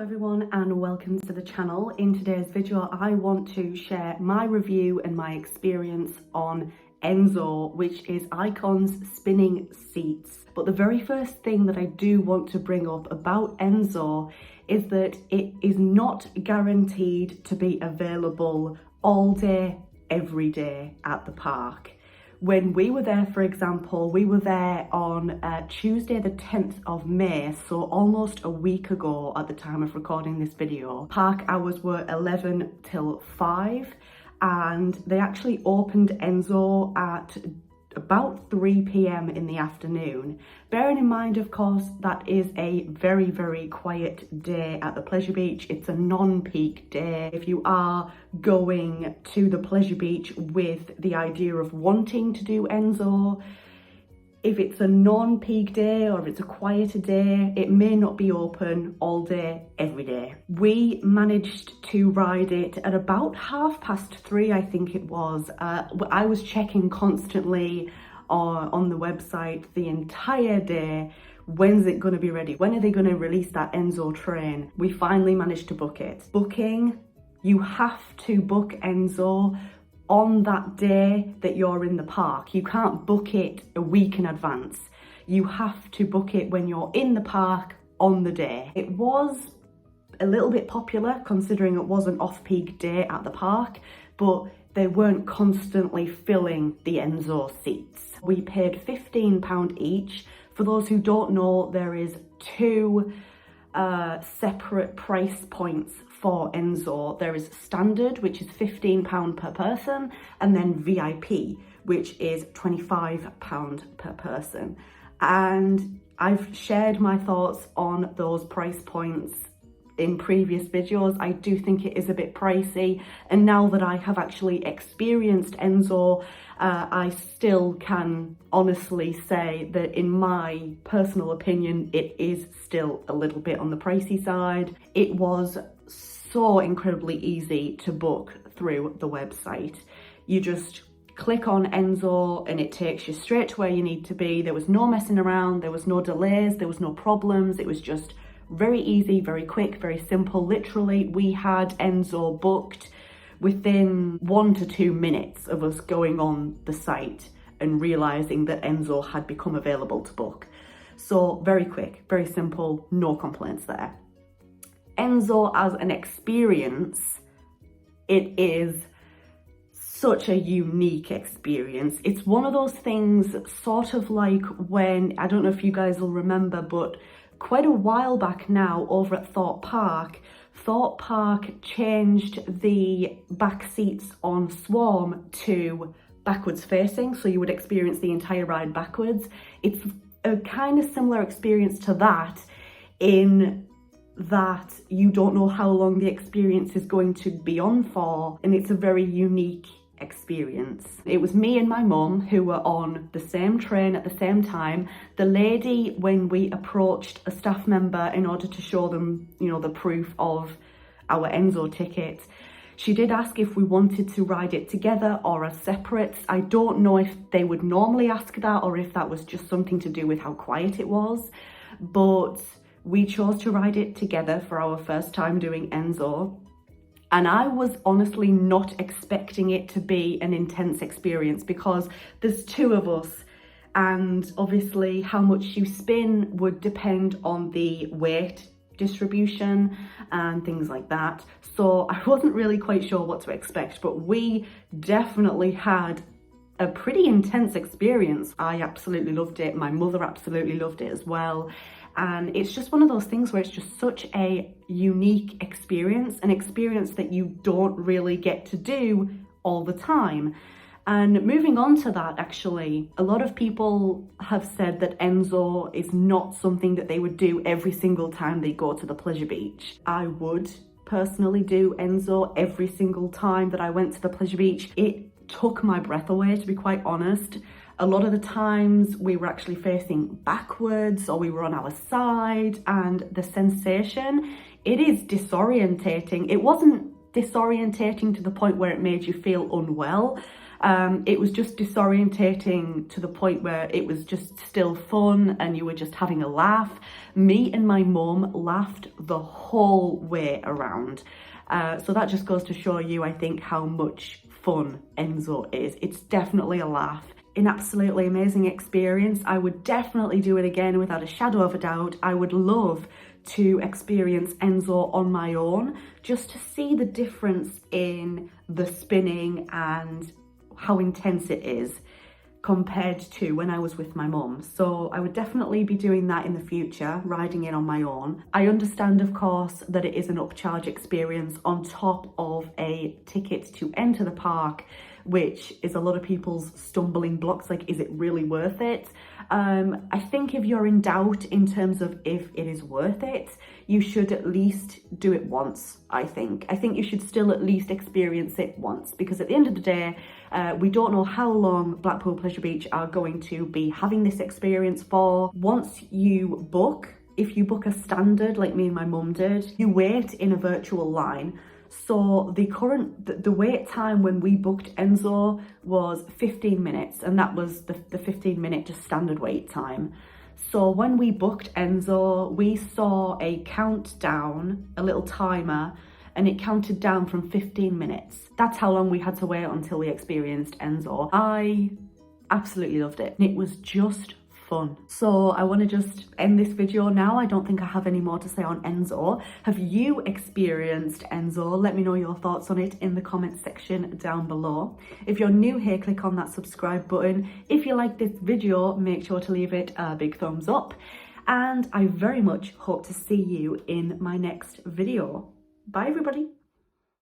everyone and welcome to the channel. In today's video I want to share my review and my experience on Enso, which is Icon's spinning seats. But the very first thing that I do want to bring up about Enso is that it is not guaranteed to be available all day, every day at the park. When we were there, for example, we were there on Tuesday the 10th of May, so almost a week ago at the time of recording this video. Park hours were 11 till 5 and they actually opened Enso at about 3 p.m. in the afternoon. Bearing in mind, of course, that is a very, very quiet day at the Pleasure Beach. It's a non-peak day. If you are going to the Pleasure Beach with the idea of wanting to do Enso, if it's a non-peak day or if it's a quieter day, it may not be open all day, every day. We managed to ride it at about 3:30, I think it was. I was checking constantly on the website the entire day. When's it going to be ready? When are they going to release that Enso train? We finally managed to book it. Booking, you have to book Enso on that day that you're in the park. You can't book it a week in advance. You have to book it when you're in the park on the day. It was a little bit popular considering it was an off-peak day at the park, but they weren't constantly filling the Enso seats. We paid £15 each. For those who don't know, there is two separate price points for Enso. There is standard, which is £15 per person, and then VIP, which is £25 per person. And I've shared my thoughts on those price points in previous videos. I do think it is a bit pricey, and now that I have actually experienced Enso, I still can honestly say that in my personal opinion it is still a little bit on the pricey side. It was so incredibly easy to book through the website. You just click on Enso and it takes you straight to where you need to be. There was no messing around, there was no delays, there was no problems. It was just very easy, very quick, very simple. Literally, we had Enso booked within 1 to 2 minutes of us going on the site and realizing that Enso had become available to book. So very quick, very simple, no complaints there. Enso as an experience, it is such a unique experience. It's one of those things sort of like when, I don't know if you guys will remember, but quite a while back now over at Thorpe Park changed the back seats on Swarm to backwards facing, so you would experience the entire ride backwards. It's a kind of similar experience to that, in that you don't know how long the experience is going to be on for, and it's a very unique experience. It was me and my mum who were on the same train at the same time. The lady, when we approached a staff member in order to show them, you know, the proof of our Enso ticket, she did ask if we wanted to ride it together or as separates. I don't know if they would normally ask that or if that was just something to do with how quiet it was, but we chose to ride it together for our first time doing Enso. And I was honestly not expecting it to be an intense experience because there's two of us, and obviously how much you spin would depend on the weight distribution and things like that. So I wasn't really quite sure what to expect, but we definitely had a pretty intense experience. I absolutely loved it. My mother absolutely loved it as well. And it's just one of those things where it's just such a unique experience, an experience that you don't really get to do all the time. And moving on to that, actually, a lot of people have said that Enso is not something that they would do every single time they go to the Pleasure Beach. I would personally do Enso every single time that I went to the Pleasure Beach. It took my breath away, to be quite honest. A lot of the times we were actually facing backwards or we were on our side, and the sensation, it is disorientating. It wasn't disorientating to the point where it made you feel unwell. It was just disorientating to the point where it was just still fun and you were just having a laugh. Me and my mum laughed the whole way around. So that just goes to show you, I think, how much fun Enso is. It's definitely a laugh. An absolutely amazing experience. I would definitely do it again without a shadow of a doubt. I would love to experience Enso on my own, just to see the difference in the spinning and how intense it is compared to when I was with my mum. So I would definitely be doing that in the future, riding it on my own. I understand, of course, that it is an upcharge experience on top of a ticket to enter the park, which is a lot of people's stumbling blocks. Like, is it really worth it? I think if you're in doubt in terms of if it is worth it, you should at least do it once, I think. I think you should still at least experience it once, because at the end of the day, we don't know how long Blackpool Pleasure Beach are going to be having this experience for. Once you book, if you book a standard like me and my mum did, you wait in a virtual line. So the wait time when we booked Enso was 15 minutes, and that was the 15-minute just standard wait time. So when we booked Enso, we saw a countdown, a little timer, and it counted down from 15 minutes. That's how long we had to wait until we experienced Enso. I absolutely loved it. It was just fun. So I want to just end this video now. I don't think I have any more to say on Enso. Have you experienced Enso? Let me know your thoughts on it in the comments section down below. If you're new here, click on that subscribe button. If you like this video, make sure to leave it a big thumbs up. And I very much hope to see you in my next video. Bye everybody.